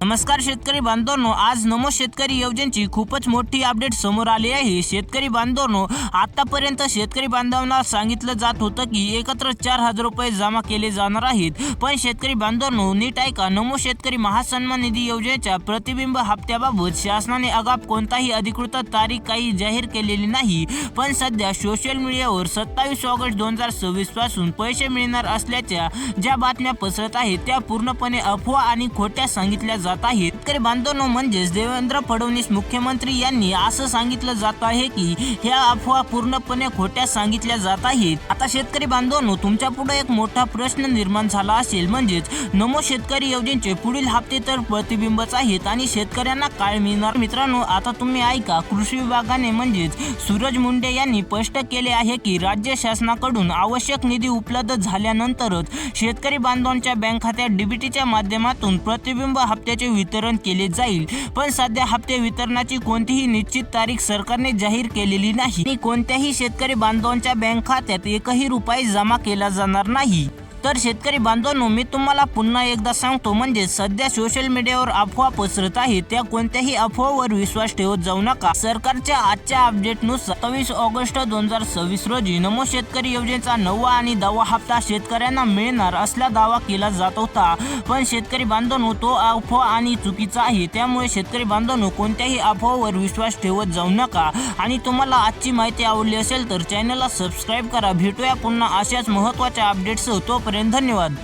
नमस्कार शेतकरी बांधवांनो, आज नमो शेतकरी योजनेची खूपच मोठी अपडेट समोर आली आहे। शेतकरी बांधवांनो, आतापर्यंत शेतकरी बांधवांना सांगितलं जात होतं की एकत्र 4,000 रुपये जमा केले जाणार आहेत, पण शेतकरी बांधवांनो नीट ऐका, नमो शेतकरी महासन्मान निधी योजनेच्या प्रतिबिंब हप्त्याबाबत शासनाने अद्याप कोणताही अधिकृत तारीख काही जाहीर केलेली नाही। पण सध्या सोशल मीडियावर 27 ऑगस्ट 2026 पासून पैसे मिळणार असल्याच्या ज्या बातम्या पसरत आहेत त्या पूर्णपणे अफवा आणि खोट्या सांगितल्या जात आहेत। शेतकरी बांधवांनो, म्हणजेच देवेंद्र फडणवीस मुख्यमंत्री यांनी असं सांगितलं जात आहे की ह्या अफवा पूर्णपणे खोट्या सांगितल्या जात आहेत। आता शेतकरी बांधवांनो, तुमच्या पुढे एक मोठा प्रश्न निर्माण झाला असेल, म्हणजेच नमो शेतकरी योजनेचे पुढील हप्ते तर प्रतिबिंबच आहेत आणि शेतकऱ्यांना काय मिळणार। मित्रांनो, आता तुम्ही ऐका, कृषी विभागाने म्हणजेच सूरज मुंडे यांनी स्पष्ट केले आहे की राज्य शासनाकडून आवश्यक निधी उपलब्ध झाल्यानंतरच शेतकरी बांधवांच्या बँक खात्यात डीबीटीच्या माध्यमातून प्रतिबिंब हप्त्याचे वितरण केले जाईल। पण सध्या हप्ते वितरणाची कोणतीही निश्चित तारीख सरकारने जाहीर केलेली नाही आणि कोणत्याही शेतकरी बांधवांच्या बँक खात्यात एकही रुपया जमा केला जाणार नाही। तर शेतकरी बांधवांनो, मी तुम्हाला पुन्हा एकदा सांगतो, म्हणजे सध्या सोशल मीडियावर अफवा पसरत आहेत, त्या कोणत्याही अफवावर विश्वास ठेवत जाऊ नका। सरकारच्या आजच्या अपडेटनुसार 27 ऑगस्ट 2026 रोजी नमो शेतकरी योजनेचा 9वा आणि 10वा हप्ता शेतकऱ्यांना मिळणार असल्याचा दावा केला जात होता, पण शेतकरी बांधवांनो तो अफवा आणि चुकीचा आहे। त्यामुळे शेतकरी बांधवांनो कोणत्याही अफवावर विश्वास ठेवत जाऊ नका आणि तुम्हाला आजची माहिती आवडली असेल तर चॅनलला सबस्क्राइब करा। भेटूया पुन्हा अशाच महत्त्वाच्या अपडेट्स। तोपर्यंत धन्यवाद।